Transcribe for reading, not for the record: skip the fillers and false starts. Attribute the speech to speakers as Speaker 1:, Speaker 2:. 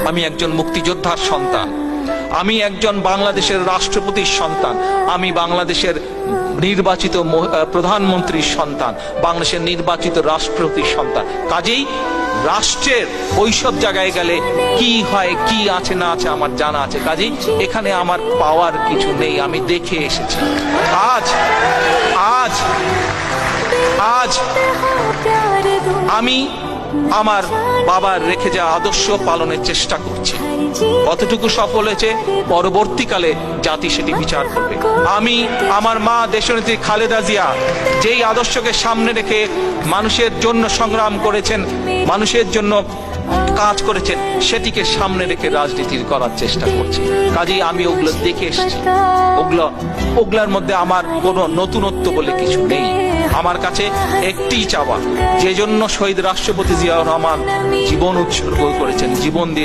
Speaker 1: আমি একজন মুক্তিযোদ্ধার সন্তান, আমি একজন বাংলাদেশের রাষ্ট্রপতির সন্তান, আমি বাংলাদেশের নির্বাচিত প্রধানমন্ত্রীর সন্তান, বাংলাদেশের নির্বাচিত রাষ্ট্রপতির সন্তান। কাজেই রাষ্ট্রের ওইসব জায়গায় গেলে কি হয়, কি আছে না আছে আমার জানা আছে। কাজেই এখানে আমার পাওয়ার কিছু নেই, আমি দেখে এসেছি। আজ আজ আজ আমি আমার বাবার রেখে যাওয়া আদর্শ পালনের চেষ্টা করছি। কতটুকু সফল হয়েছে পরবর্তীকালে জাতি সেটি বিচার করবে। আমি আমার মা দেশনেত্রী খালেদা জিয়া যেই আদর্শকে সামনে রেখে মানুষের জন্য সংগ্রাম করেছেন, মানুষের জন্য কাজ করেছেন, সেটিকে সামনে রেখে রাজনীতি করার চেষ্টা করছি। কাজেই আমি ওগুলো দেখে এসেছি। ওগুলার মধ্যে আমার কোনো নতুনত্ব বলে কিছু নেই। আমার কাছে একটি চাওয়া, যে জন্য শহীদ রাষ্ট্রপতি জিয়াউর রহমান জীবন উৎসর্গ করেছেন, জীবন দিয়ে